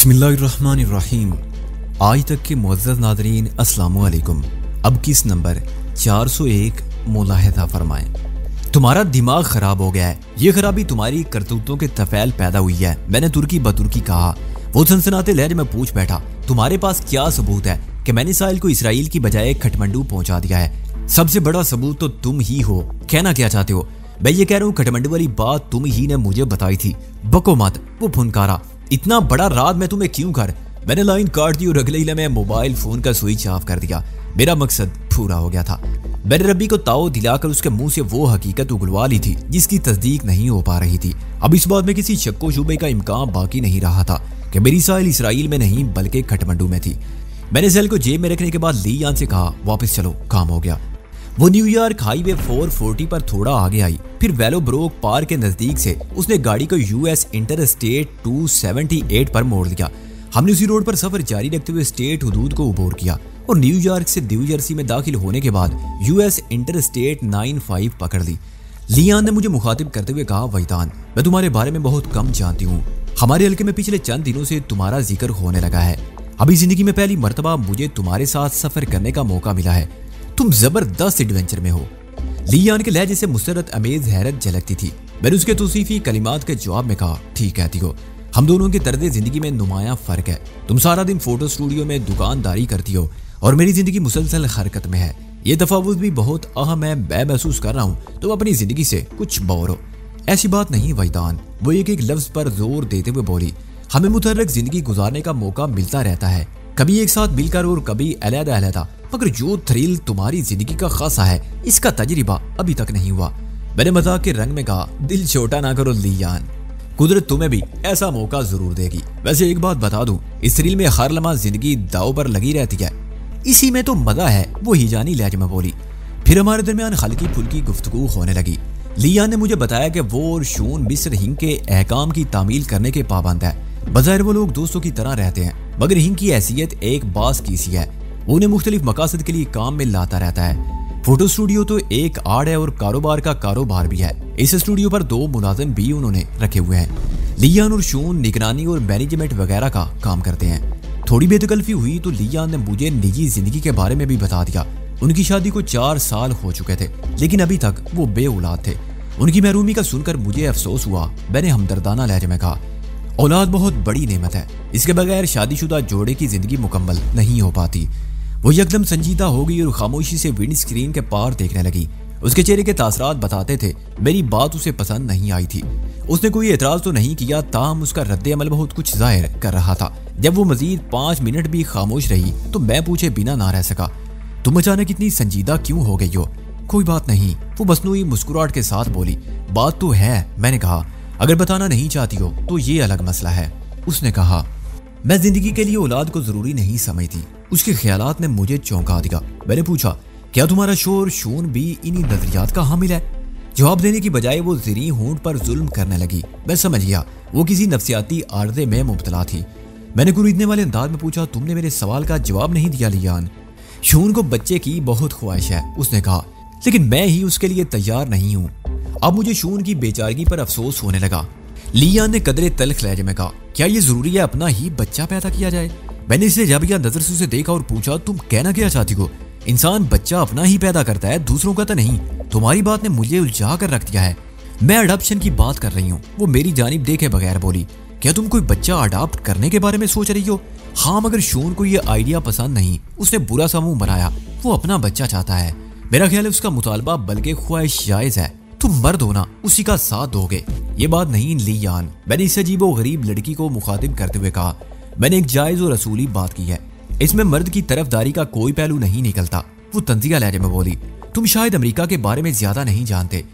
बिस्मिल्लाहिर्रहमानिर्रहीम। आज तक के मुअज़्ज़ज़ नाज़रीन अस्सलामु अलैकुम। अब किस नंबर 401 मुलाहिज़ा फरमाएं। तुम्हारा दिमाग खराब हो गया है। ये खराबी तुम्हारी करतूतों के तफैल पैदा हुई है। मैंने तुर्की बतुर्की कहा। वो सनसनाते लहजे में पूछ बैठा, तुम्हारे पास क्या सबूत है कि मैंने साहिल को इसराइल की बजाय खटमंडू पहुंचा दिया है? सबसे बड़ा सबूत तो तुम ही हो। कहना क्या चाहते हो? मैं ये कह रहा हूँ खटमंडू वाली बात तुम ही ने मुझे बताई थी। बको मत। वो फुनकारा, इतना बड़ा राज मैं तुम्हें क्यों कर? मैंने लाइन काट दी और अगले ही लम्हे मोबाइल फोन का स्विच ऑफ कर दिया। मेरा मकसद पूरा हो गया था। मैंने रब्बी को ताओ दिलाकर उसके मुंह से वो हकीकत उगलवा ली थी जिसकी तस्दीक नहीं हो पा रही थी। अब इस बात में किसी शक्को शुबे का इम्कान बाकी नहीं रहा था कि मेरी साहिल इसराइल में नहीं बल्कि खटमंडू में थी। मैंने साहिल को जेब में रखने के बाद लियान से कहा, वापस चलो, काम हो गया। वो न्यूयॉर्क हाईवे 440 पर थोड़ा आगे आई। फिर वेलोब्रोक पार्क के नजदीक से उसने गाड़ी को यूएस इंटरस्टेट 278 पर मोड़ दिया। हमने उसी रोड पर सफर जारी रखते हुए स्टेट हुदूद को उबोर किया और न्यूयॉर्क से न्यू जर्सी में दाखिल होने के बाद यूएस इंटरस्टेट 95 पकड़ ली। लियान ने मुझे मुखातिब करते हुए कहा, वहीदान, मैं तुम्हारे बारे में बहुत कम जानती हूँ। हमारे हल्के में पिछले चंद दिनों से तुम्हारा जिक्र होने लगा है। अभी जिंदगी में पहली मर्तबा मुझे तुम्हारे साथ सफर करने का मौका मिला है। तुम जबरदस्त एडवेंचर में हो। लियान के लहजे से मुसरत अमेज हैरत झलकती थी। मैंने उसके तौसीफी कलिमात के जवाब में कहा, ठीक कहती हो। हम दोनों के तर्ज़े जिंदगी में नुमाया फर्क है। तुम सारा दिन फोटो स्टूडियो में दुकानदारी करती हो और मेरी जिंदगी मुसलसल हरकत में है। ये तफावुत भी बहुत अहम है। मैं महसूस कर रहा हूँ तुम अपनी जिंदगी से कुछ बोर हो। ऐसी बात नहीं वहीदान, वो एक एक लफ्ज पर जोर देते हुए बोली, हमें मुतहर्रिक जिंदगी गुजारने का मौका मिलता रहता है, कभी एक साथ मिलकर और कभी अलहदा अलहदा, मगर जो थ्रिल तुम्हारी जिंदगी का खासा है इसका तजर्बा अभी तक नहीं हुआ। मैंने मजाक के रंग में कहा, दिल छोटा ना करो लियान, कुदरत तुम्हें भी ऐसा मौका जरूर देगी। वैसे एक बात बता दूं, इस थ्रिल में हर लम्हा जिंदगी दाव पर लगी रहती है, इसी में तो मजा है। वो हिजानी लहजे में बोली। फिर हमारे दरमियान हल्की फुल्की गुफ्तगू होने लगी। लियान ने मुझे बताया कि वो और शून मिस्र हिंग के अहकाम की तामील करने के पाबंद है। बज़ाहिर वो लोग दोस्तों की तरह रहते हैं, मगर हिंग की हैसियत एक बास की सी है। वो उन्हें मुख्तलिफ मकासद के लिए काम में लाता रहता है। फोटो स्टूडियो तो एक आर्ट है और कारोबार का कारोबार भी है। इस स्टूडियो पर 2 मुलाजिम भी उन्होंने रखे हुए हैं। लियान और शून निगरानी और मैनेजमेंट वगैरह का काम करते हैं। थोड़ी बेतकल्फी हुई तो लियान ने मुझे निजी जिंदगी के बारे में भी बता दिया। उनकी शादी को 4 साल हो चुके थे, लेकिन अभी तक वो बेऔलाद थे। उनकी महरूमी का सुनकर मुझे अफसोस हुआ। मैंने हमदर्दाना लहजे में कहा, औलाद बहुत बड़ी नेमत है, इसके बगैर शादीशुदा जोड़े की जिंदगी मुकम्मल नहीं हो पाती। वो यकदम संजीदा हो गई और खामोशी से विंड स्क्रीन के पार देखने लगी। उसके चेहरे के तासरात बताते थे मेरी बात उसे पसंद नहीं आई थी। उसने कोई एतराज तो नहीं किया, ताहम उसका रद्द अमल बहुत कुछ जाहिर कर रहा था। जब वो मजीद 5 मिनट भी खामोश रही तो मैं पूछे बिना ना रह सका, तुम अचानक इतनी संजीदा क्यों हो गई हो? कोई बात नहीं, वो मसनूई मुस्कुराहट के साथ बोली। बात तो है, मैंने कहा, अगर बताना नहीं चाहती हो तो ये अलग मसला है। उसने कहा, मैं जिंदगी के लिए औलाद को जरूरी नहीं समझती। उसके ख्यालात ने मुझे चौंका दिया। मैंने पूछा, क्या तुम्हारा शोर शून भी इन्हीं नजरियात का हामिल है? जवाब देने की बजाय वो ज़री होंठ पर जुल्म करने लगी। मैं समझ गया वो किसी नफ्सियाती आर्जे में मुब्तला थी। मैंने कुरीदने वाले अंदाज में पूछा, तुमने मेरे सवाल का जवाब नहीं दिया लियान। शून को बच्चे की बहुत ख्वाहिश है, उसने कहा, लेकिन मैं ही उसके लिए तैयार नहीं हूँ। अब मुझे शून की बेचारगी पर अफसोस होने लगा। लियान ने कदरे तल्ख लहजे में कहा, क्या ये जरूरी है अपना ही बच्चा पैदा किया जाए? मैंने इसे जब या नजर से उसे देखा और पूछा, तुम कहना क्या चाहती हो? इंसान बच्चा अपना ही पैदा करता है, दूसरों का तो नहीं। तुम्हारी बात ने मुझे उलझा कर रख दिया है। मैं अडॉप्शन की बात कर रही हूँ। वो मेरी जानिब देखे बगैर बोली, क्या तुम कोई बच्चा अडॉप्ट करने के बारे में सोच रही हो? हाँ, मगर शून को ये आइडिया पसंद नहीं। उसने बुरा सा मुंह बनाया। वो अपना बच्चा चाहता है। मेरा ख्याल है उसका मुतालबा बल्कि ख्वाहिश जायज है। तुम मर्द होना, उसी का साथ दोगे। ये बात नहीं लियान, मैंने इस अजीब और गरीब लड़की को मुखातिब करते हुए कहा, मैंने एक जायज और असूली बात की है। इसमें मर्द की तरफदारी का कोई पहलू नहीं निकलता। वो तंजिया लहजे में बोली, तुम शायद अमेरिका के बारे में ज्यादा नहीं जानते।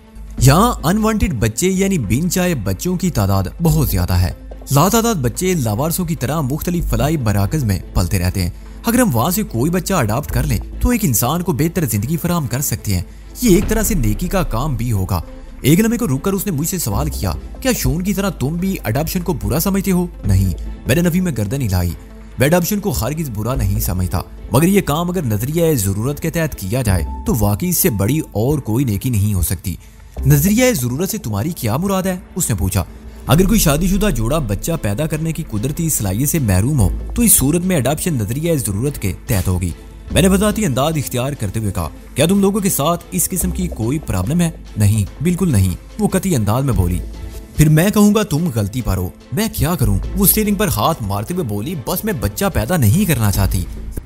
यहाँ अनवांटेड बच्चे यानी बिन चाहे बच्चों की तादाद बहुत ज्यादा है। लातादाद बच्चे लावारसों की तरह मुख्तलिफ फलाई मराकज में पलते रहते हैं। अगर हम वहाँ से कोई बच्चा अडॉप्ट कर लें तो एक इंसान को बेहतर जिंदगी फराहम कर सकते हैं। ये एक तरह से नेकी का काम भी होगा। एक लम्हे को रुककर उसने मुझसे सवाल किया, क्या शून की तरह तुम भी अडॉप्शन को बुरा समझते हो? नहीं, मैंने नफी में गर्दन हिलाई। मैं अडॉप्शन को हरगिज़ बुरा नहीं समझता, मगर ये काम अगर नजरिया जरूरत के तहत किया जाए तो वाकई इससे बड़ी और कोई नेकी नहीं हो सकती। नजरिया जरूरत से तुम्हारी क्या मुराद है? उसने पूछा। अगर कोई शादीशुदा जोड़ा बच्चा पैदा करने की कुदरती सलाहियत से महरूम हो तो इस सूरत में अडॉप्शन नजरिया इस जरूरत के तहत होगी। मैंने वजाती अंदाज इख्तियार करते हुए कहा, क्या तुम लोगों के साथ इस किस्म की कोई प्रॉब्लम है? नहीं, बिल्कुल नहीं, वो कतई अंदाज में बोली। फिर मैं कहूंगा तुम गलती पर हो, मैं क्या करूं? वो स्टीयरिंग पर हाथ मारते हुए बोली, बस मैं बच्चा पैदा नहीं करना चाहती,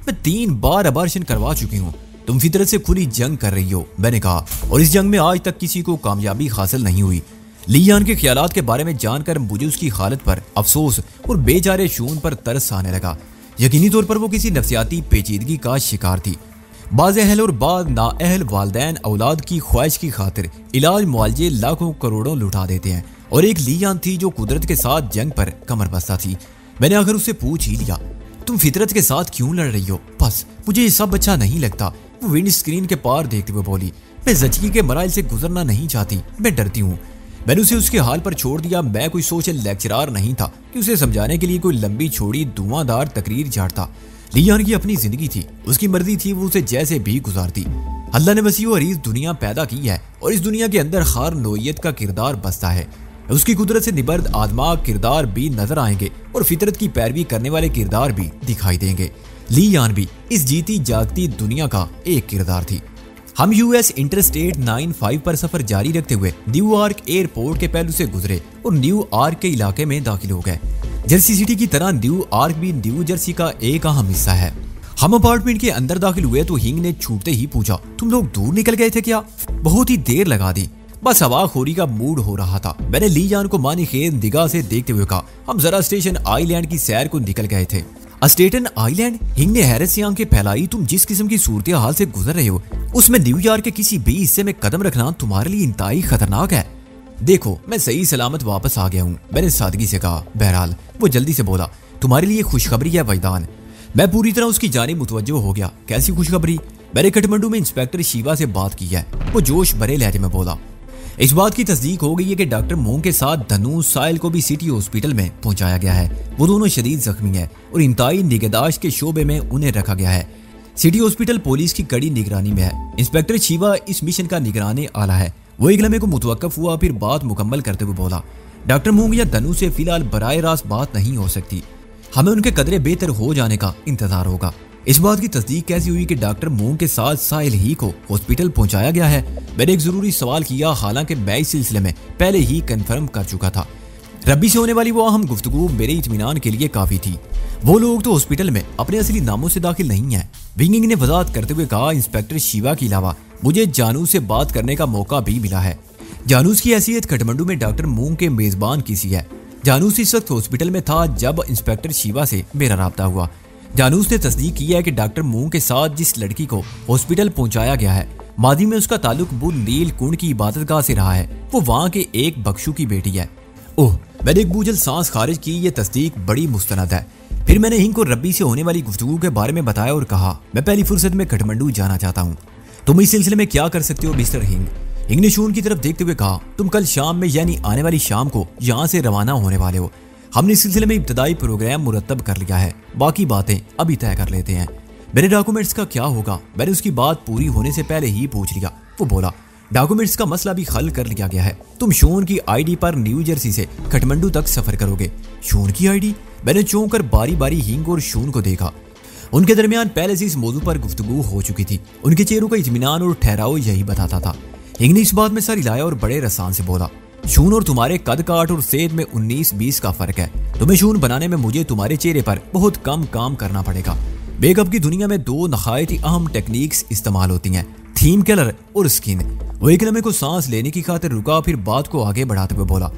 मैं 3 बार अबॉर्शन करवा चुकी हूँ। तुम फितरत से खुली जंग कर रही हो, मैंने कहा, और इस जंग में आज तक किसी को कामयाबी हासिल नहीं हुई। लियान के ख्यालात के बारे में जानकर मुझे उसकी हालत पर अफसोस और बेचारे शून पर तरस आने लगा। यकीनी तौर पर वो किसी नफ्सियाती पेचीदगी का शिकार थी। बाज़ अहल और बाद नाअहल वालिदैन औलाद की ख्वाहिश की खातिर इलाज मुआलजे लाखों करोड़ों लुटा देते हैं, और एक लियान थी जो कुदरत के साथ जंग पर कमर बस्ता थी। मैंने आखिर उससे पूछ ही लिया, तुम फितरत के साथ क्यों लड़ रही हो? बस मुझे ये सब अच्छा नहीं लगता। वो विंड स्क्रीन के पार देखते हुए बोली, मैं ज़चगी के मराइल से गुजरना नहीं चाहती, मैं डरती हूँ। मैंने उसे उसके हाल पर छोड़ दिया। मैं कोई सोशल लेक्चरार नहीं था कि उसे समझाने के लिए कोई लंबी छोड़ी धुआंधार तकरीर झाड़ता। लियान की अपनी जिंदगी थी, उसकी मर्जी थी, वो उसे जैसे भी गुजारती। अल्लाह ने वसी और अरीज दुनिया पैदा की है और इस दुनिया के अंदर हर नोयत का किरदार बसता है। उसकी कुदरत से निबर्द आदमा किरदार भी नजर आएंगे और फितरत की पैरवी करने वाले किरदार भी दिखाई देंगे। लियान भी इस जीती जागती दुनिया का एक किरदार थी। हम यूएस इंटरस्टेट 95 पर सफर जारी रखते हुए न्यू आर्क एयरपोर्ट के पहलू से गुजरे और न्यू आर्क के इलाके में दाखिल हो गए। जर्सी सिटी की तरह न्यू आर्क भी न्यू जर्सी का एक अहम हिस्सा है। हम अपार्टमेंट के अंदर दाखिल हुए तो हिंग ने छूटते ही पूछा, तुम लोग दूर निकल गए थे क्या? बहुत ही देर लगा दी, बस हवाखोरी का मूड हो रहा था। मैंने लियान को मानी खेद निगाह से देखते हुए कहा, हम जरा स्टेशन आइलैंड की सैर को निकल गए थे। Staten island? हिंग ने हैरत से आंखें फैलाई। तुम जिस किस्म की सूरत हाल से गुजर रहे हो उसमें न्यूयॉर्क के किसी भी हिस्से में कदम रखना तुम्हारे लिए इंतहाई खतरनाक है। देखो, मैं सही सलामत वापस आ गया हूँ, मैंने सादगी से कहा। बहरहाल वो जल्दी से बोला, तुम्हारे लिए खुशखबरी है वैदान। मैं पूरी तरह उसकी जानिब मुतवज्जो हो गया। कैसी खुशखबरी? मैंने काठमांडू में इंस्पेक्टर शिवा से बात की है। वो जोश भरे लहजे में बोला, इस बात की तस्दीक हो गई है कि डॉक्टर मोंग के साथ धनु साहिल को भी सिटी हॉस्पिटल में पहुंचाया गया है। वो दोनों शदीद जख्मी हैं और इंतहाई निगहदाश्त के शोबे में उन्हें रखा गया है। सिटी हॉस्पिटल पुलिस की कड़ी निगरानी में है। इंस्पेक्टर शिवा इस मिशन का निगरानी आला है। वो एक लम्हे को मुतवक्कफ हुआ, फिर बात मुकम्मल करते हुए बोला, डॉक्टर मोंग या धनु से फिलहाल बराह रास्त बात नहीं हो सकती, हमें उनके कदरे बेहतर हो जाने का इंतजार होगा। इस बात की तस्दीक कैसी हुई कि डॉक्टर मोंग के साथ साहिल ही को हॉस्पिटल पहुंचाया गया है? मैंने एक जरूरी सवाल किया, हालांकि मैं इस सिलसिले में पहले ही कंफर्म कर चुका था। रब्बी से होने वाली वो अहम गुफ्तगू मेरे इत्मीनान के लिए काफी थी। वो लोग तो हॉस्पिटल में अपने असली नामों से दाखिल नहीं है। विंगिंग ने वजाहत करते हुए कहा, इंस्पेक्टर शिवा के अलावा मुझे जानू से बात करने का मौका भी मिला है। जानूस की हैसियत काठमांडू में डॉक्टर मोंग के मेजबान किसी है। जानूस इस वक्त हॉस्पिटल में था जब इंस्पेक्टर शिवा से मेरा राब्ता हुआ। जानूस ने तस्दीक किया है कि डॉक्टर मोंग के साथ जिस लड़की को हॉस्पिटल पहुंचाया गया है, मादी में उसका ताल्लुक बुल नील कुंड की इबादतगाह से रहा है। वो वहाँ के एक बख्शू की बेटी है। ओह, मैंने एक बूझल सांस खारिज की। ये तस्दीक बड़ी मुस्तनद है। फिर मैंने हिंग को रब्बी से होने वाली गुफ्तगू के बारे में बताया और कहा, मैं पहली फुर्सत में काठमांडू जाना चाहता हूँ। तुम इस सिलसिले में क्या कर सकते हो मिस्टर हिंग? हिंग ने शून की तरफ देखते हुए कहा, तुम कल शाम में यानी आने वाली शाम को यहाँ से रवाना होने वाले हो। हमने इस सिलसिले में इब्तदाई प्रोग्राम मुरतब कर लिया है, बाकी बातें अभी तय कर लेते हैं। मेरे डॉक्यूमेंट्स का क्या होगा? मैंने उसकी बात पूरी होने से पहले ही पूछ लिया। वो बोला, डॉक्यूमेंट्स का मसला भी हल कर लिया गया है। तुम शोन की आईडी पर न्यू जर्सी से काठमांडू तक सफर करोगे। शोन की आईडी? मैंने चौंक कर बारी बारी हिंग और शोन को देखा। उनके दरमियान पहले से इस मौजू पर गुफ्तगू हो चुकी थी। उनके चेहरों का इत्मीनान और ठहराव यही बताता था। हिंग ने इस बात में सर हिलाया और बड़े रसान से बोला, शून और तुम्हारे कद काट और सेहत में 19-20 का फर्क है। तुम्हें शून बनाने में मुझे तुम्हारे चेहरे पर बहुत कम काम करना पड़ेगा। मेकअप की दुनिया में 2 नहायत ही अहम टेक्निक्स इस्तेमाल होती हैं, थीम कलर और स्किन। वो एक लम्हे को सांस लेने की खातिर रुका, फिर बात को आगे बढ़ाते हुए बोला,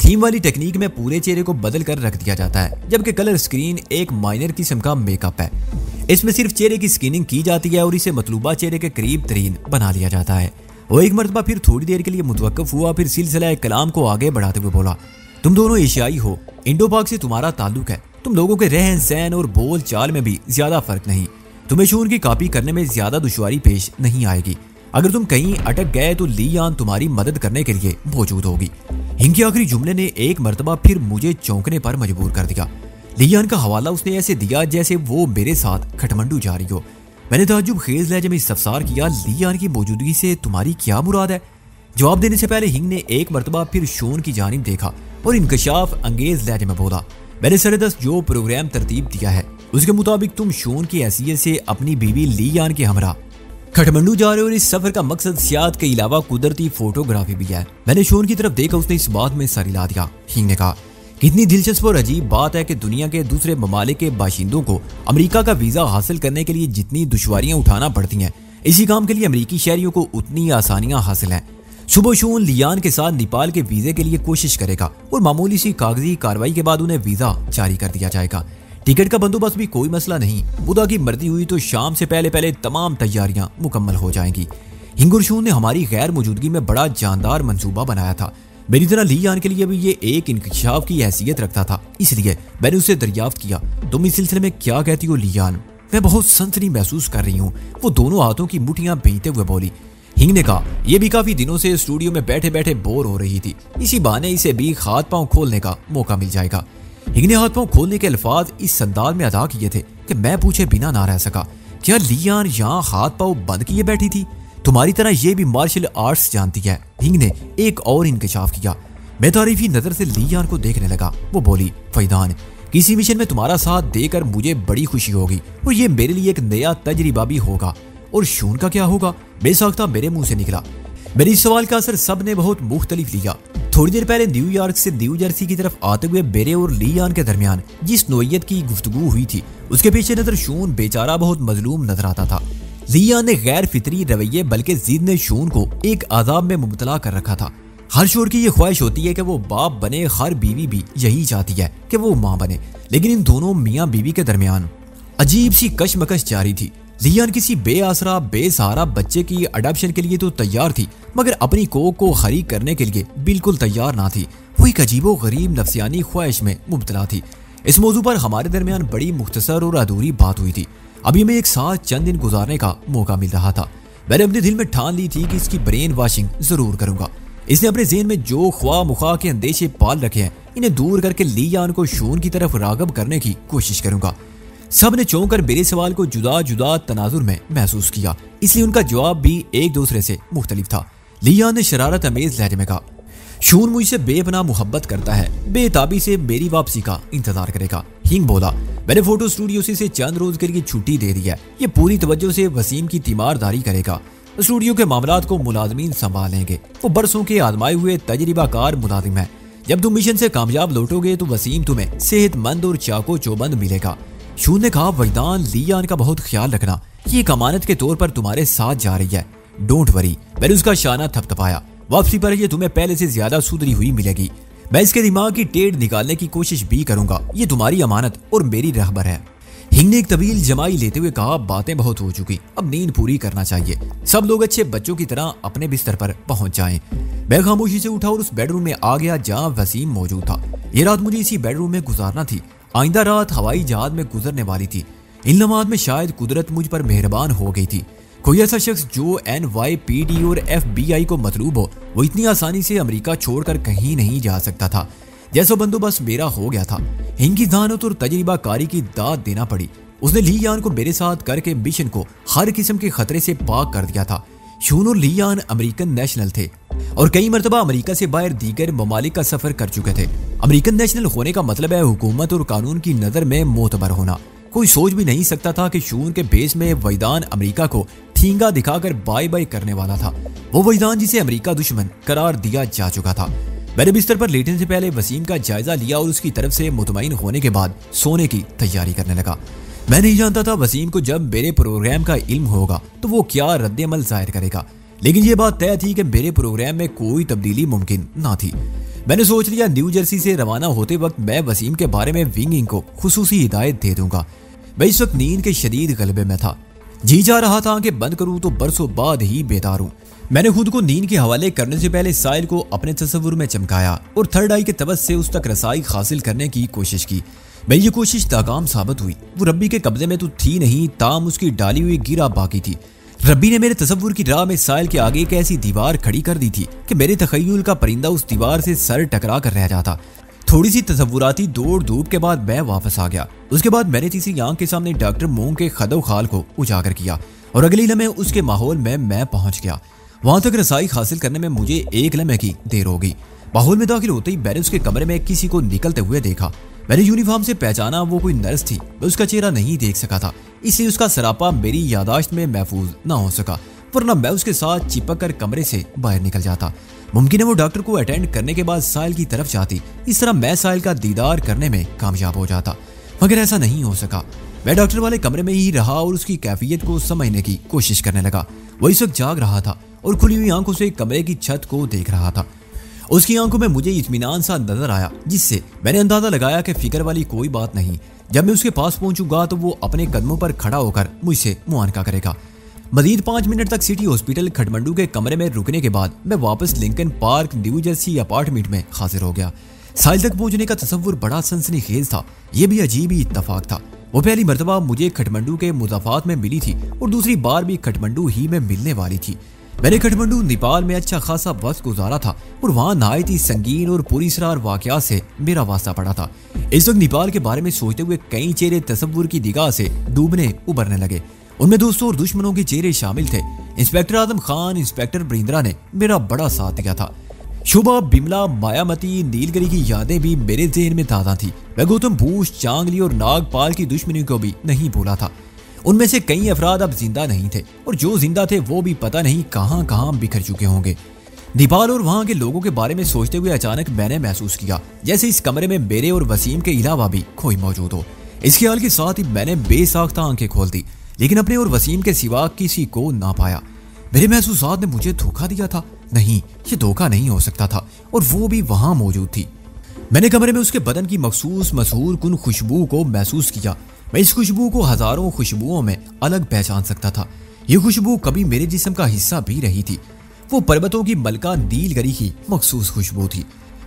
थीम वाली टेक्निक में पूरे चेहरे को बदल कर रख दिया जाता है, जबकि कलर स्क्रीन एक माइनर किस्म का मेकअप है। इसमें सिर्फ चेहरे की स्किनिंग की जाती है और इसे मतलूबा चेहरे के करीब तरीन बना लिया जाता है। वो एक मरतबा फिर थोड़ी देर के लिए मुतवक्कफ हुआ, फिर सिलसिला कलाम को आगे बढ़ाते हुए बोला, तुम दोनों एशियाई हो, इंडो पाक से तुम्हारा ताल्लुक है। तुम लोगों के रहन सहन और बोल चाल में भी ज्यादा फर्क नहीं। तुम्हें शून की कॉपी करने में ज्यादा दुश्वारी पेश नहीं आएगी। अगर तुम कहीं अटक गए तो लियान तुम्हारी मदद करने के लिए मौजूद होगी। हिंग के आखिरी जुमले ने एक मरतबा फिर मुझे चौंकने पर मजबूर कर दिया। लियान का हवाला उसने ऐसे दिया जैसे वो मेरे साथ काठमांडू जा रही हो। मैंने ताज्जुब खेज लहजे में इस्तफसार किया, लियान की मौजूदगी से तुम्हारी क्या मुराद है? जवाब देने से पहले हिंग ने एक मरतबा फिर शोन की जानिब देखा और इंकशाफ अंगेज लहजे में बोला, मैंने सरदस्त जो प्रोग्राम तरतीब दिया है उसके मुताबिक तुम शून की हैसियत से अपनी बीवी ली यान के हमरा काठमांडू जा रहे हो और इस सफर का मकसद सियाहत के अलावा कुदरती फोटोग्राफी भी है। मैंने शून की तरफ देखा, उसने इस बात में सर हिला दिया। हिंग ने कहा, कितनी दिलचस्प और अजीब बात है कि दुनिया के दूसरे ममालिक के बाशिंदों को अमेरिका का वीजा हासिल करने के लिए जितनी दुश्वारियां उठाना पड़ती हैं, इसी काम के लिए अमेरिकी शहरियों को उतनी आसानियां हासिल हैं। सुबह शून लियान के साथ नेपाल के वीजे के लिए कोशिश करेगा और मामूली सी कागजी कार्रवाई के बाद उन्हें वीजा जारी कर दिया जाएगा। टिकट का बंदोबस्त भी कोई मसला नहीं, खुदा की मर्जी हुई तो शाम से पहले पहले तमाम तैयारियां मुकम्मल हो जाएंगी। हिंग और शून ने हमारी गैर मौजूदगी में बड़ा जानदार मंसूबा बनाया था। मेरी तरह ली यान के लिए भी ये एक इंकशाफ की हैसियत रखता था, इसलिए मैंने उससे दरियाफ्त किया, तुम इस सिलसिले में क्या कहती हो ली यान? मैं बहुत सनसनी महसूस कर रही हूँ, वो दोनों हाथों की मुठियां भींचते हुए बोली। हिंग ने कहा, यह भी काफी दिनों से स्टूडियो में बैठे बैठे बोर हो रही थी, इसी बहाने इसे भी हाथ पांव खोलने का मौका मिल जाएगा। हिंग ने हाथ पांव खोलने के अल्फाज इस अंदाज में अदा किए थे कि मैं पूछे बिना ना रह सका, क्या ली यान यहाँ हाथ पांव बंद किए बैठी थी? तुम्हारी तरह ये भी मार्शल आर्ट्स जानती है। हिंग ने एक और इंकशाफ किया। मैं तारीफी नजर से ली यान को देखने लगा। वो बोली, फैदान, किसी मिशन में तुम्हारा साथ देकर मुझे बड़ी खुशी होगी और ये मेरे लिए एक नया तजरिबा भी होगा। और शून का क्या होगा? बेसाख्ता मेरे मुंह से निकला। मेरे इस सवाल का असर सब ने बहुत मुख्तलिफ लिया। थोड़ी देर पहले न्यूयॉर्क से न्यू जर्सी की तरफ आते हुए मेरे और ली यान के दरमियान जिस नोयत की गुफ्तगू हुई थी, उसके पीछे नजर शून बेचारा बहुत मजलूम नजर आता था। ली यान ने गैर फितरी रवैये बल्कि जिद ने शून को एक आजाब में मुबतला कर रखा था। हर शोर की ये ख्वाहिश होती है कि वो बाप बने, हर बीवी भी यही चाहती है कि वो माँ बने, लेकिन इन दोनों मियाँ बीवी के दरमियान अजीब सी कशमकश जारी थी। ली यान किसी बेआसरा बेसहारा बच्चे की अडॉप्शन के लिए तो तैयार थी, मगर अपनी कोख को खरीद करने के लिए बिल्कुल तैयार ना थी। वो एक अजीबो गरीब नफसियानी ख्वाहिश में मुब्तला थी। इस मौजू पर हमारे दरमियान बड़ी मुख्तसर और अधूरी बात हुई थी। अभी मैं एक साथ चंद दिन गुजारने का मौका मिल रहा था। मैंने अपने दिल में ठान ली थी कि इसकी ब्रेन वॉशिंग जरूर करूंगा। इसने अपने ज़हन में जो ख्वाह मुखा के अंदेशे पाल रखे हैं, इन्हें दूर करके ली यान को शून की तरफ रागब करने की कोशिश करूंगा। सब ने चौंक कर मेरे सवाल को जुदा जुदा तनाजुर में महसूस किया, इसलिए उनका जवाब भी एक दूसरे से मुख्तलिफ था। ली यान ने शरारत अमेज लहजे में कहा, शून मुझसे बेपनाह मोहब्बत करता है, बेताबी से मेरी वापसी का इंतजार करेगा। हिंग बोला, मैंने फोटो स्टूडियो से चंद रोज के लिए छुट्टी दे दी है। ये पूरी तवज्जो से वसीम की तीमारदारी करेगा। स्टूडियो के मामलात को मुलाजमीन संभालेंगे। वो बरसों के आजमाए हुए तजरिबाकार मुलाजिम है। जब तुम मिशन से कामयाब लौटोगे तो वसीम तुम्हें सेहतमंद और चाको चौबंद मिलेगा। शून ने कहा, वजदान, ली यान का बहुत ख्याल रखना, ये एक अमानत के तौर पर तुम्हारे साथ जा रही है। Don't worry. मैंने उसका शाना थपथपाया। वापसी पर ये तुम्हें पहले से ज्यादा सुधरी हुई मिलेगी। मैं इसके दिमाग की टेढ़ निकालने की कोशिश भी करूंगा। ये तुम्हारी अमानत और मेरी रहबर है। हिंग ने एक तवील जमाई लेते हुए कहा, बातें बहुत हो चुकी, अब नींद पूरी करना चाहिए। सब लोग अच्छे बच्चों की तरह अपने बिस्तर पर पहुंच जाएं। मैं खामोशी से उठा और उस बेडरूम में आ गया जहां वसीम मौजूद था। ये रात मुझे इसी बेडरूम में गुजारना थी। आइंदा रात हवाई जहाज में गुजरने वाली थी। इन लम्हात में शायद कुदरत मुझ पर मेहरबान हो गई थी। कोई ऐसा शख्स जो NYPD और FBI को मतलूब हो, वो इतनी आसानी से अमेरिका छोड़कर कहीं नहीं जा सकता था। जैसा बंदोबस्त मेरा हो गया था। हिंग की दानत और तजर्बा कारी की दाद देना पड़ी। उसने ली यान को मेरे साथ करके मिशन को हर किस्म के खतरे से पाक कर दिया था। शून और ली यान अमेरिकन नेशनल थे और कई मरतबा अमेरिका से बाहर दीगर ममालिक का सफर कर चुके थे। अमेरिकन नेशनल होने का मतलब है हुकूमत और कानून की नजर में मोतबर होना। कोई सोच भी नहीं सकता था कि शून के बेस में वजदान अमेरिका को ठींगा दिखाकर बाय बाय करने वाला था। वो वजदान जिसे अमेरिका दुश्मन करार दिया जा चुका था। मैंने बिस्तर पर लेटने से पहले वसीम का जायजा लिया और उसकी तरफ से मुतमईन होने के बाद सोने की तैयारी करने लगा। मैं नहीं जानता था वसीम को जब मेरे प्रोग्राम का इल्म होगा तो वो क्या रद्द-ए-अमल जाहिर करेगा, लेकिन ये बात तय थी कि मेरे प्रोग्राम में कोई तब्दीली मुमकिन ना थी। मैंने सोच लिया न्यू जर्सी से रवाना होते वक्त मैं वसीम के बारे में विंगिंग को खुसूसी हिदायत दे दूंगा। मैं इस वक्त नींद के शदीद गलबे में था। जी जा रहा था कि बंद करूं तो बरसों बाद ही बेदार हूं। मैंने खुद को नींद के हवाले करने से पहले साहिल को अपने तस्वुर में चमकाया और थर्ड आई के तवस से उस तक रसाई हासिल करने की कोशिश की। मैं ये कोशिश नाकाम साबित हुई। वो रब्बी के कब्जे में तो थी नहीं, ताम उसकी डाली हुई गिरा बाकी थी। रब्बी ने मेरे तस्वुर की राह में साहिल के आगे एक ऐसी दीवार खड़ी कर दी थी कि मेरे तखय्युल का परिंदा उस दीवार से सर टकरा कर रह जाता। थोड़ी सी तसव्वुराती दौड़ धूप के बाद मैं वापस आ गया। उसके बाद मैंने तीसरी आंख के सामने डॉक्टर मोंग के खदो खाल को उजागर किया और अगली लम्हे उसके माहौल में मैं पहुंच गया। वहां तक रसाई हासिल करने में मुझे एक लम्हे की देर हो गई। माहौल में दाखिल होते ही मैंने उसके कमरे में किसी को निकलते हुए देखा। मैंने यूनिफॉर्म से पहचाना वो कोई नर्स थी। मैं उसका चेहरा नहीं देख सका था, इसलिए उसका सरापा मेरी यादाश्त में महफूज न हो सका, वरना मैं उसके साथ चिपक कर कमरे से बाहर निकल जाता। मुमकिन है वो डॉक्टर को अटेंड करने के बाद साहिल की तरफ जाती, इस तरह मैं साहिल का दीदार करने में कामयाब हो जाता, मगर ऐसा नहीं हो सका। मैं डॉक्टर वाले कमरे में ही रहा और उसकी कैफियत को समझने की कोशिश करने लगा। वो इस वक्त जाग रहा था और खुली हुई आंखों से कमरे की छत को देख रहा था। उसकी आंखों में मुझे इत्मीनान सा नजर आया, जिससे मैंने अंदाजा लगाया कि फिक्र वाली कोई बात नहीं। जब मैं उसके पास पहुंचूंगा तो वो अपने कदमों पर खड़ा होकर मुझसे मुआनका करेगा। मजीद 5 मिनट तक सिटी हॉस्पिटल खटमंडू के कमरे में रुकने के बाद मैं वापस Lincoln park new Jersey apartment में हाजिर हो गया। साहिल तक पहुंचने का तसव्वुर बड़ा सनसनीखेज था। यह भी अजीब ही इत्तफाक था। वो पहली मर्तबा मुझे खटमंडू के मुज़ाफ़ात में मिली थी और दूसरी बार भी खटमंडू ही में मिलने वाली थी। मैंने खटमंडू नेपाल में अच्छा खासा वक्त गुजारा था और वहाँ नहायत ही संगीन और पुरअसरार वाक़यात से मेरा वास्ता पड़ा था। इस वक्त नेपाल के बारे में सोचते हुए कई चेहरे तसव्वुर की निगाह से डूबने उभरने लगे। उनमें दोस्तों और दुश्मनों के चेहरे शामिल थे। इंस्पेक्टर आजम खान, इंस्पेक्टर बरिंद्रा ने मेरा बड़ा साथ दिया था। शुभा, बिमला, मायामती, नीलगिरी की यादें भी मेरे ज़हन में ताज़ा थी। मैं गौतम भूष, चांगली और नागपाल की दुश्मनी को भी नहीं भूला था। उनमें से कई अफराद अब जिंदा नहीं थे और जो जिंदा थे वो भी पता नहीं कहां कहां बिखर चुके होंगे। नेपाल और वहां के लोगों के बारे में सोचते हुए अचानक मैंने महसूस किया जैसे इस कमरे में मेरे और वसीम के अलावा भी कोई मौजूद हो। इस ख्याल के साथ ही मैंने बेसाख्ता आंखें खोल दी, लेकिन अपने और वसीम के सिवा किसी को ना पाया। मेरे महसूसात ने मुझे धोखा दिया था। नहीं, ये धोखा नहीं हो सकता था और वो भी वहां मौजूद थी। मैंने कमरे में उसके बदन की मखसूस मशहूर कुन खुशबू को महसूस किया। मैं इस खुशबू को हजारों खुशबुओं में अलग पहचान सकता था। ये खुशबू कभी मेरे जिस्म का हिस्सा भी रही थी। वो पर्वतों की मलका नीलगिरी की मखसूस खुशबू थी।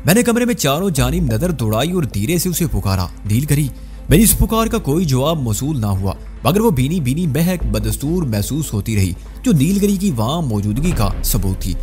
मैंने कमरे में चारों जानिब नजर दौड़ाई और धीरे से उसे पुकारा, नीलगिरी। मेरी इस पुकार का कोई जवाब मौसूल ना हुआ, मगर वो भीनी भीनी महक बदस्तूर महसूस होती रही जो नीलगिरी की वहां मौजूदगी का सबूत थी।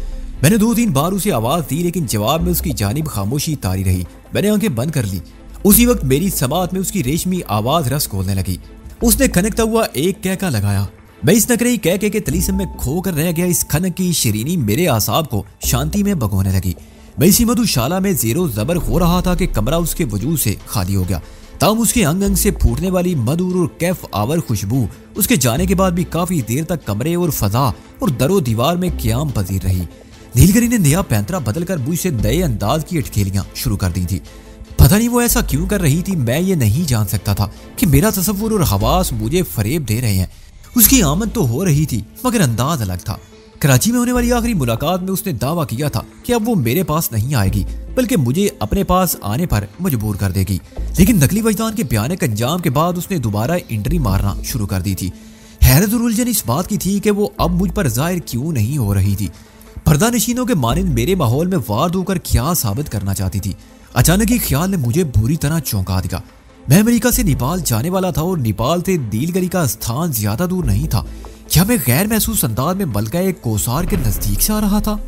मैंने 2-3 बार उसे आवाज दी, लेकिन जवाब में उसकी जानिब खामोशी तारी रही। मैंने आंखें बंद कर ली। उसी वक्त मेरी समात में उसकी रेशमी आवाज रस खोलने लगी। उसने खनकता हुआ एक कहका लगाया। मैं इस नकरई कहके के तलीसम में खोकर रह गया। इस खनक की शिरीनी मेरे आसाब को शांति में भगोने लगी। मैं इसी मधुशाला में जेरो जबर हो रहा था कि कमरा उसके वजूद से खाली हो गया। ताम उसके अंग अंग से फूटने वाली मधुर और कैफ आवर खुशबू उसके जाने के बाद भी काफी देर तक कमरे और फजा और दरो दीवार में क्याम पजीर रही। नीलगिरी ने नया पैंतरा बदलकर मुझसे नए अंदाज की अटखेलियां शुरू कर दी थी। पता नहीं वो ऐसा क्यों कर रही थी। मैं ये नहीं जान सकता था कि मेरा तसव्वुर और हवास मुझे फरेब दे रहे हैं। उसकी आमद तो हो रही थी, मगर अंदाज अलग था। कराची में होने वाली आखिरी मुलाकात में उसने दावा किया था कि अब वो मेरे पास नहीं आएगी, बल्कि मुझे अपने पास आने पर मजबूर कर देगी। लेकिन नकली वजदान के भयानक अंजाम के बाद उसने दोबारा एंट्री मारना शुरू कर दी थी। हैरत और उलझन इस बात की थी कि वो अब मुझ पर जाहिर क्यों नहीं हो रही थी। पर्दा नशीनों के मानिंद मेरे माहौल में वार होकर क्या साबित करना चाहती थी। अचानक ही ख्याल ने मुझे बुरी तरह चौंका दिया। मैं अमेरिका से नेपाल जाने वाला था और नेपाल से नीलगिरी का स्थान ज्यादा दूर नहीं था। क्या मैं गैर महसूस अंदाज में मलका कोसार के नजदीक से आ रहा था?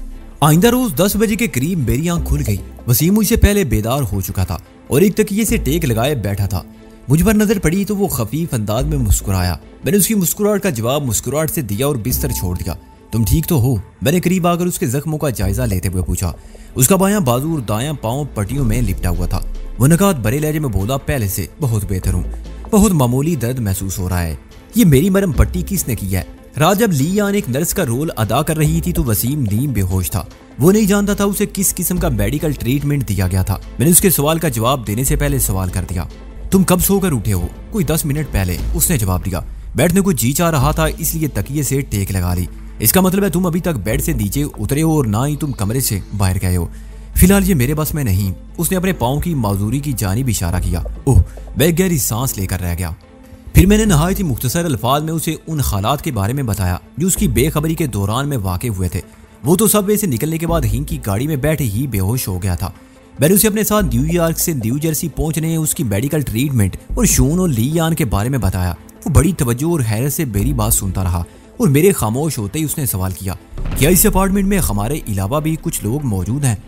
आइंदा रोज 10 बजे के करीब मेरी आंख खुल गई। वसीम मुझसे पहले बेदार हो चुका था और एक तकिए से टेक लगाए बैठा था। मुझ पर नजर पड़ी तो वो खफीफ अंदाज में मुस्कुराया। मैंने उसकी मुस्कुराहट का जवाब मुस्कुराहट से दिया और बिस्तर छोड़ दिया। तुम ठीक तो हो? मैंने करीब आकर उसके जख्मों का जायजा लेते हुए पूछा। उसका बायां बाजू और दायां पांव पट्टियों में लिपटा हुआ था। वो नकात भरे लहजे में बोला, पहले से बहुत बेहतर हूँ। बहुत मामूली दर्द महसूस हो रहा है। ये मेरी मरहम पट्टी किसने की है? रात जब लियान एक नर्स का रोल अदा कर रही थी तो वसीम नीम बेहोश था। वो नहीं जानता था उसे किस किस्म का मेडिकल ट्रीटमेंट दिया गया था। मैंने उसके सवाल का जवाब देने से पहले सवाल कर दिया, तुम कब सोकर उठे हो? कोई 10 मिनट पहले, उसने जवाब दिया। बैठने को जी चाह रहा था, इसलिए तकिए से टेक लगा ली। इसका मतलब है तुम अभी तक बेड से नीचे उतरे हो और ना ही तुम कमरे से बाहर गए हो। फिलहाल ये मेरे बस में नहीं। उसने अपने पाँव की माजूरी की जानिब इशारा किया। ओह, मैं गहरी सांस लेकर रह गया। फिर मैंने नहायत ही मुख्तसर अल्फाज में उसे उन हालात के बारे में बताया जो उसकी बेखबरी के दौरान में वाक़े हुए थे। वो तो सबवे से निकलने के बाद हिंग की गाड़ी में बैठे ही बेहोश हो गया था। मैंने उसे अपने साथ न्यूयॉर्क से न्यू जर्सी पहुंचने, उसकी मेडिकल ट्रीटमेंट और शून और लियान के बारे में बताया। वो बड़ी तवज्जो और हैरत से मेरी बात सुनता रहा और मेरे खामोश होते ही उसने सवाल किया, क्या इस अपार्टमेंट में हमारे अलावा भी कुछ लोग मौजूद हैं?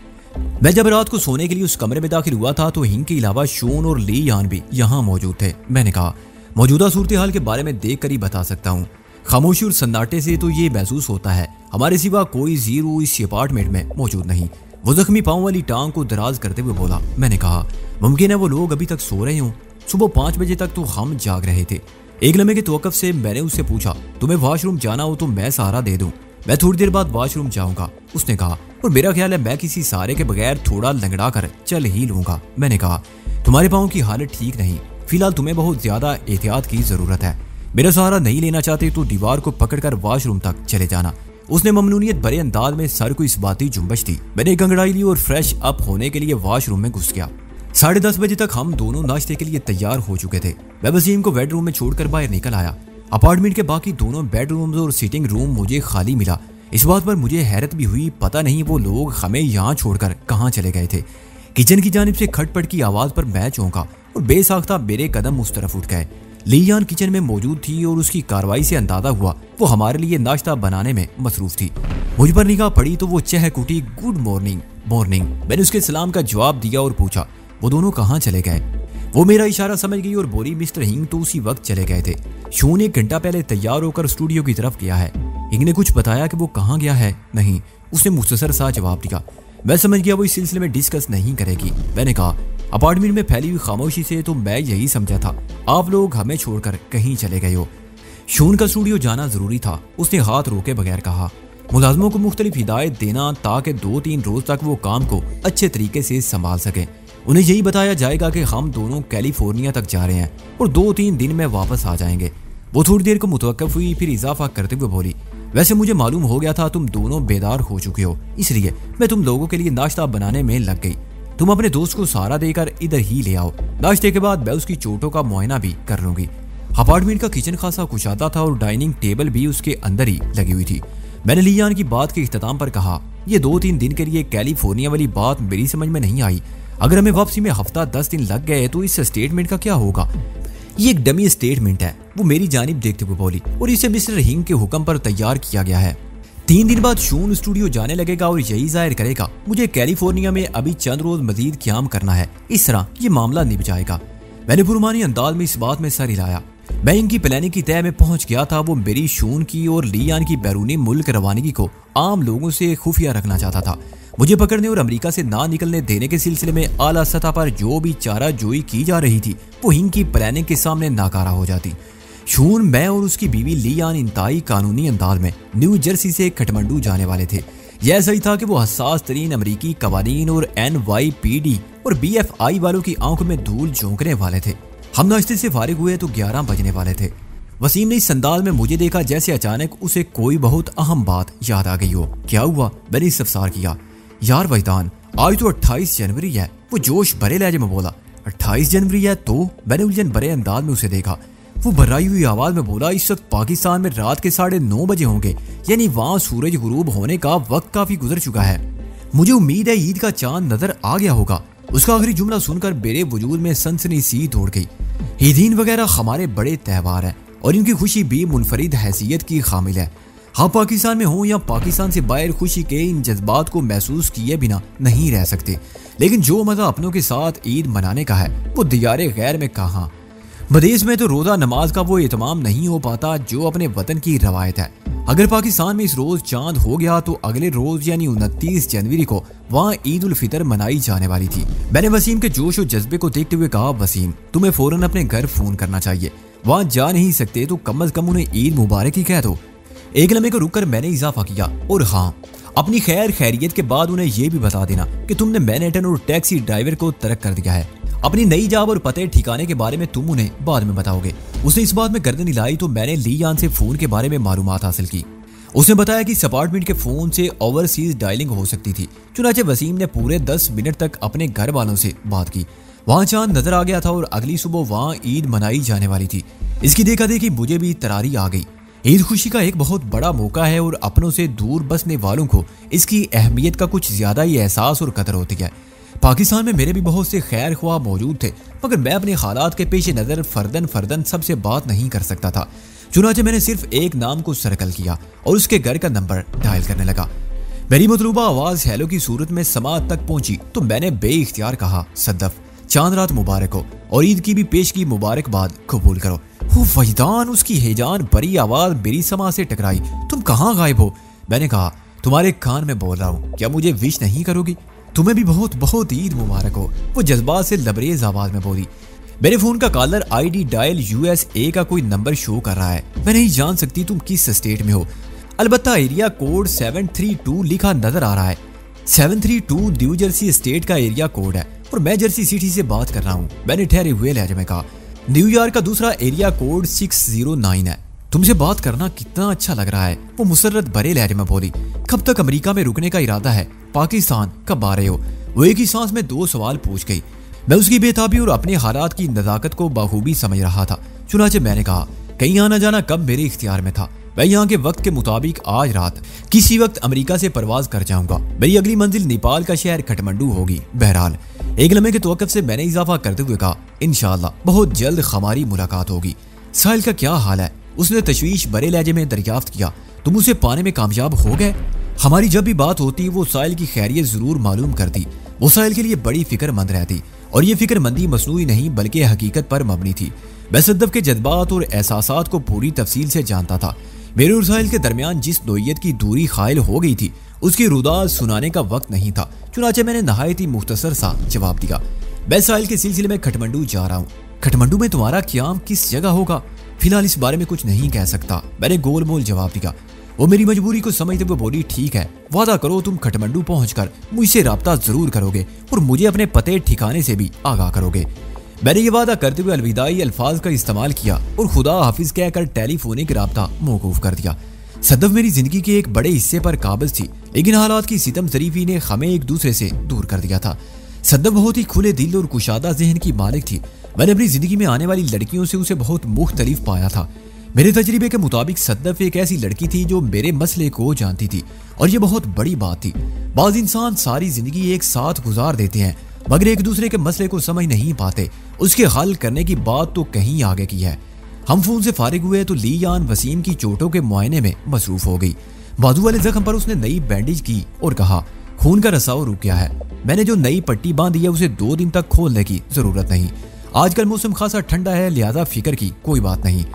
मैं जब रात को सोने के लिए उस कमरे में दाखिल हुआ था तो हिंग के अलावा शून और लियान भी यहाँ मौजूद थे। मैंने कहा, मौजूदा सूरत हाल के बारे में देख कर ही बता सकता हूँ। खामोशी और सन्नाटे से तो ये महसूस होता है हमारे सिवा कोई जीरो इस अपार्टमेंट में मौजूद नहीं। वो जख्मी पाँव वाली टांग को दराज करते हुए बोला। मैंने कहा, मुमकिन है वो लोग अभी तक सो रहे हों, सुबह 5 बजे तक तो हम जाग रहे थे। एक लम्हे के तवक्कुफ से मैंने उससे पूछा, तुम्हें वॉशरूम जाना हो तो मैं सहारा दे दूं, मैं थोड़ी देर बाद वॉशरूम जाऊंगा। उसने कहा, और मेरा ख्याल है मैं किसी सहारे के बगैर थोड़ा लंगड़ा कर चल ही लूंगा। मैंने कहा, तुम्हारे पाँव की हालत ठीक नहीं, फिलहाल तुम्हें बहुत ज्यादा एहतियात की जरूरत है। मेरा सहारा नहीं लेना चाहते तो दीवार को पकड़कर वॉशरूम तक चले जाना। उसने ममनूनियत भरे अंदाज में सर को इस बाती जुम्बश दी। मैंने गंगड़ाई ली और फ्रेश अप होने के लिए वॉशरूम में घुस गया। 10:30 बजे तक हम दोनों नाश्ते के लिए तैयार हो चुके थे। मैं वसीम को बेडरूम में छोड़कर बाहर निकल आया। अपार्टमेंट के बाकी दोनों बेडरूम्स और सिटिंग रूम मुझे खाली मिला। इस बात पर मुझे हैरत भी हुई, पता नहीं वो लोग हमें यहाँ छोड़कर कहाँ चले गए थे। किचन की जानिब से खटपट की आवाज पर मैं चौंका और बेसाख्ता मेरे कदम उस तरफ उठ गए। लियान किचन में मौजूद थी और उसकी कार्रवाई से अंदाजा हुआ वो हमारे लिए नाश्ता बनाने में मसरूफ थी। मुझ पर निगाह पड़ी तो वो चहक उठी, गुड मॉर्निंग मॉर्निंग। मैंने उसके सलाम का जवाब दिया और पूछा, वो दोनों कहाँ चले गए? वो मेरा इशारा समझ गई और बोली, मिस्टर हिंग तो उसी वक्त चले गए थे। शून 1 घंटा पहले तैयार होकर स्टूडियो की तरफ गया है। हिंग ने कुछ बताया कि वो कहाँ गया है? नहीं, उसने मुख्तसर सा जवाब दिया। मैं समझ गया वो इस सिलसिले में डिस्कस नहीं करेगी। मैंने कहा, अपार्टमेंट में फैली हुई खामोशी से तो मैं यही समझा था आप लोग हमें छोड़कर कहीं चले गए हो। शून का स्टूडियो जाना जरूरी था, उसने हाथ रोके बगैर कहा। मुलाजमों को मुख्तलिफ हिदायत देना ताकि 2-3 रोज तक वो काम को अच्छे तरीके से संभाल सके। उन्हें यही बताया जाएगा कि हम दोनों कैलिफोर्निया तक जा रहे हैं और 2-3 दिन में वापस आ जाएंगे। वो थोड़ी देर को मुतवक्किफ हुई, फिर इजाफा करते हुए बोली, वैसे मुझे मालूम हो गया था तुम दोनों बेदार हो चुके हो, इसलिए मैं तुम लोगों के लिए नाश्ता बनाने में लग गई। तुम अपने दोस्त को सहारा देकर इधर ही ले आओ। नाश्ते के बाद मैं उसकी चोटों का मुआयना भी कर लूंगी। अपार्टमेंट का किचन खासा कुशादा था और डाइनिंग टेबल भी उसके अंदर ही लगी हुई थी। मैंने लियान की बात के इख्तिताम पर कहा, ये 2-3 दिन के लिए कैलिफोर्निया वाली बात मेरी समझ में नहीं आई। अगर हमें वापसी में हफ्ता 10 दिन लग गए तो इस स्टेटमेंट का क्या होगा? ये एक डमी स्टेटमेंट है, वो मेरी जानिब देखते हुए बोली, और इसे मिस्टर हिंग के हुक्म पर तैयार किया गया है। 3 दिन बाद शून स्टूडियो जाने लगेगा और यही जाहिर करेगा मुझे कैलिफोर्निया में अभी चंद रोज मजीद क्याम करना है। इस तरह ये मामला निभ जाएगा। मैंने पुरमानी अंदाज में इस बात में सर हिलाया। मैं इनकी प्लानिंग की तय में पहुंच गया था। वो मेरी शून की और लियान की बैरूनी मुल्क रवानगी को आम लोगों से खुफिया रखना चाहता था। मुझे पकड़ने और अमेरिका से ना निकलने देने के सिलसिले में आला सतह पर जो भी चारा जोई की जा रही थी वो हिंग की प्लानिंग के सामने नाकारा हो जाती। शून, मैं और उसकी बीवी लियान इंतहाई कानूनी अंदाज में न्यू जर्सी से काठमांडू जाने वाले थे। यह ऐसा ही था कि वो हसास तरीन अमरीकी कवानीन और NYPD और BFI वालों की आंखों में धूल झोंकने वाले थे। हम नाश्ते से फारिग हुए तो 11 बजने वाले थे। वसीम ने इस अंदाज में मुझे देखा जैसे अचानक उसे कोई बहुत अहम बात याद आ गई हो। क्या हुआ? मैंने इस्तफसार किया। यार वैदान, आज तो 28 जनवरी है। वो जोश भरे लहजे में बोला। 28 जनवरी है तो? मैंने उलझन भरे अंदाज में उसे देखा। वो भर्राई हुई आवाज में बोला, इस वक्त पाकिस्तान में रात के 9:30 बजे होंगे, यानी वहाँ सूरज गुरूब होने का वक्त काफी गुजर चुका है। मुझे उम्मीद है ईद का चांद नजर आ गया होगा। उसका आखिरी जुमला सुनकर मेरे वजूद में सनसनी सी दौड़ गई। ईदीन वगैरह हमारे बड़े त्यौहार हैं और इनकी खुशी भी मुनफरिद हैसियत की खामिल है। हाँ, पाकिस्तान में हो या पाकिस्तान से बाहर, खुशी के इन जज्बात को महसूस किए बिना नहीं रह सकते। लेकिन जो मजा अपनों के साथ ईद मनाने का है वो दियारे गैर में कहाँ। मदेश में तो रोजा नमाज का वो एहतमाम नहीं हो पाता जो अपने वतन की रवायत है। अगर पाकिस्तान में इस रोज चांद हो गया तो अगले रोज यानी 29 जनवरी को वहाँ ईद उल फितर मनाई जाने वाली थी। मैंने वसीम के जोश और जज्बे को देखते हुए कहा, वसीम तुम्हें फौरन अपने घर फोन करना चाहिए। वहाँ जा नहीं सकते तो कम अज कम उन्हें ईद मुबारक ही कह दो। एक लम्हे को रुककर मैंने इजाफा किया, और हाँ, अपनी खैरियत के बाद उन्हें यह भी बता देना कि तुमने मैनहट्टन और टैक्सी ड्राइवर को तर्क कर दिया है। अपनी नई जॉब और पते ठिकाने के बारे में तुम उन्हें बाद में बताओगे। उसने इस बात में गर्दन हिलाई तो मैंने लियान से फोन के बारे में मालूमात हासिल की। उसने बताया कि इस अपार्टमेंट के फोन से ओवरसीज डायलिंग हो सकती थी। चुनाचे वसीम ने पूरे 10 मिनट तक अपने घर वालों से बात की। वहाँ चांद नजर आ गया था और अगली सुबह वहाँ ईद मनाई जाने वाली थी। इसकी देखा देखी मुझे भी तरारी आ गई। ईद खुशी का एक बहुत बड़ा मौका है और अपनों से दूर बसने वालों को इसकी अहमियत का कुछ ज्यादा ही एहसास और कदर होती है। पाकिस्तान में मेरे भी बहुत से खैर ख्वाह मौजूद थे, मगर मैं अपने हालात के पेश नज़र फर्दन सबसे बात नहीं कर सकता था। चुनाचे मैंने सिर्फ एक नाम को सर्कल किया और उसके घर का नंबर डायल करने लगा। मेरी मतलूबा आवाज हेलो की सूरत में समाअत तक पहुंची तो मैंने बेइख्तियार कहा, सद्दफ, चांद रात मुबारक हो और ईद की भी पेश की मुबारकबाद कबूल करो। वो वजदान, उसकी हेजान भरी आवाज मेरी समा से टकराई। तुम कहाँ गायब हो? मैंने कहा, तुम्हारे कान में बोल रहा हूँ, क्या मुझे विश नहीं करोगी? तुम्हें भी बहुत बहुत ईद मुबारक हो, वो जज्बात से लबरेज आवाज में बोली। मेरे फोन का कॉलर आईडी डायल USA का कोई नंबर शो कर रहा है। मैं नहीं जान सकती तुम किस स्टेट में हो, अलबत्ता एरिया कोड 732 लिखा नजर आ रहा है। 732 न्यू जर्सी स्टेट का एरिया कोड है और मैं जर्सी सिटी से बात कर रहा हूँ, मैंने ठहरे हुए लहजे में कहा। न्यूयॉर्क का दूसरा एरिया कोड 609 है। तुमसे बात करना कितना अच्छा लग रहा है, वो मुसर्रत भरे लहजे में बोली। कब तक अमेरिका में रुकने का इरादा है? पाकिस्तान कब आ रहे हो? वो एक ही सांस में 2 सवाल पूछ गई। मैं उसकी बेताबी और अपने हालात की नजाकत को बखूबी समझ रहा था। चुनाचे मैंने कहा, कहीं आना जाना कब मेरे इख्तियार में था। मैं यहाँ के वक्त के मुताबिक आज रात किसी वक्त अमेरिका से परवाज कर जाऊंगा। मेरी अगली मंजिल नेपाल का शहर काठमांडू होगी। बहरहाल एक लम्हे के तवक्कुफ से मैंने इजाफा करते हुए कहा, इंशाअल्लाह बहुत जल्द हमारी मुलाकात होगी। साहिल का क्या हाल है? उसने तशवीश भरे लहजे में दरियाफ्त किया। तुम उसे पाने में कामयाब हो गए? हमारी जब भी बात होती वो साहिल की खैरियत जरूर मालूम करती। वो साहिल के लिए बड़ी फिक्रमंद रहती और ये फिक्रमंदी मसनूई नहीं बल्कि हकीकत पर मबनी थी। मैं सद्दफ के जज्बात और एहसासात को पूरी तफसील से जानता था। मेरे और साहिल के दरमियान जिस नोयत की दूरी खाइल हो गई थी उसकी रुदात सुनाने का वक्त नहीं था। चुनाचे मैंने नहायत ही मुख्तसर सा जवाब दिया, मैं साहिल के सिलसिले में काठमांडू जा रहा हूँ। काठमांडू में तुम्हारा क़याम किस जगह होगा? फिलहाल इस बारे में कुछ नहीं कह सकता, मैंने गोल मोल जवाब दिया। वो मेरी मजबूरी को समझते हुए बोली, ठीक है, वादा करो तुम काठमांडू पहुंचकर मुझसे राब्ता जरूर करोगे और मुझे अपने पते ठिकाने से भी आगाह करोगे। मैंने ये वादा करते हुए अलविदाई अल्फाज का इस्तेमाल किया और खुदा हाफिज कहकर टेलीफोनिक राब्ता मौकूफ कर दिया। सदफ मेरी जिंदगी के एक बड़े हिस्से पर काबिज थी, लेकिन हालात की सितम ज़रीफी ने हमें एक दूसरे से दूर कर दिया था। सदफ बहुत ही खुले दिल और कुशादा जहन की मालिक थी। मैंने अपनी जिंदगी में आने वाली लड़कियों से उसे बहुत मुख्तलिफ पाया था। मेरे तजर्बे के मुताबिक सदफ एक ऐसी लड़की थी जो मेरे मसले को जानती थी और ये बहुत बड़ी बात थी। बाज इंसान सारी जिंदगी एक साथ गुजार देते हैं मगर एक दूसरे के मसले को समझ नहीं पाते। उसके हल करने की बात तो कहीं आगे की है। हम फोन से फारिग हुए तो लीयान वसीम की चोटों के मुआयने में मसरूफ हो गई। बाजू वाले जख्म पर उसने नई बैंडेज की और कहा, खून का रसाव रुक गया है। मैंने जो नई पट्टी बांधी है उसे 2 दिन तक खोलने की जरूरत नहीं। आजकल मौसम खासा ठंडा है, लिहाजा फिक्र की कोई बात नहीं।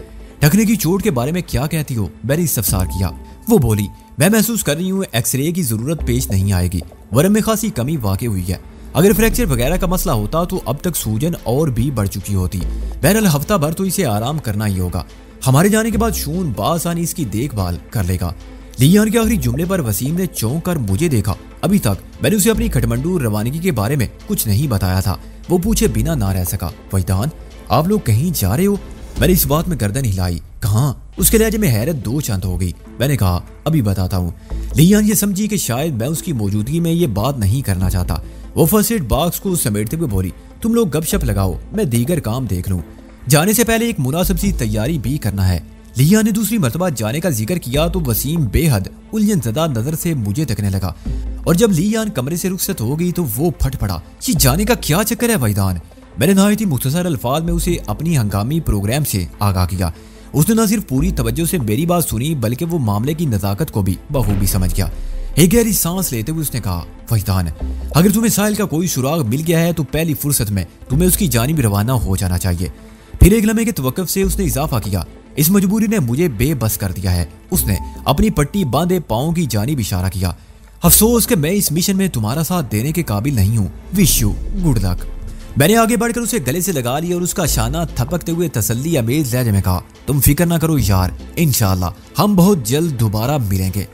ढकने की चोट के बारे में क्या कहती हो? मैंने इस्तफसार किया। वो बोली, मैं महसूस कर रही हूँ एक्सरे की जरूरत पेश नहीं आएगी, वरम में खासी कमी वाक़ई हुई है। अगर फ्रैक्चर वगैरह का मसला होता तो अब तक सूजन और भी बढ़ चुकी होती। बहरहाल हफ्ता भर तो इसे आराम करना ही होगा। हमारे जाने के बाद शून बासानी इसकी देखभाल कर लेगा। लियान के आखिरी जुमले पर वसीम ने चौंक कर मुझे देखा। अभी तक मैंने उसे अपनी काठमांडू रवानगी के बारे में कुछ नहीं बताया था। वो पूछे बिना ना रह सका, वहीदान आप लोग कहीं जा रहे हो? मैंने इस बात में गर्दन हिलाई। कहाँ? उसके लहजे में हैरत 2 चंद हो गई। मैंने कहा, अभी बताता हूँ। लियान ये समझी कि शायद मैं उसकी मौजूदगी में ये बात नहीं करना चाहता। वो फर्स्ट एड बॉक्स को समेटते हुए बोली, तुम लोग गपशप लगाओ, मैं दीगर काम देख लूँ। जाने से पहले एक मुनासिब सी तैयारी भी करना है। लिया ने दूसरी मर्तबा जाने का जिक्र किया तो वसीम बेहद उलझन ज़दा नजर से मुझे तकने लगा और जब लियान कमरे से रुखसत हो गई तो वो फट पड़ा, ये जाने का क्या चक्कर है वहीदान? मैंने नहायत ही मुख्तसर अल्फाज में उसे अपनी हंगामी प्रोग्राम से आगाह किया। उसने न सिर्फ पूरी तवज्जो से मेरी बात सुनी बल्कि वो मामले की नज़ाकत को भी बखूबी समझ गया। एक गहरी सांस लेते हुए उसने कहा, वहीदान अगर तुम्हें साहिल का कोई सुराग मिल गया है तो पहली फुर्सत में तुम्हें उसकी जानिब रवाना हो जाना चाहिए। फिर एक लम्हे के तवक्कुफ से उसने इजाफा किया, इस मजबूरी ने मुझे बेबस कर दिया है। उसने अपनी पट्टी बांधे पाँव की जानिब इशारा किया। अफसोस कि मैं इस मिशन में तुम्हारा साथ देने के काबिल नहीं हूँ। Wish you good luck. मैंने आगे बढ़कर उसे गले से लगा लिया और उसका शाना थपकते हुए तसल्ली अमेज लहजे में कहा, तुम फिक्र ना करो यार, इंशाअल्लाह हम बहुत जल्द दोबारा मिलेंगे।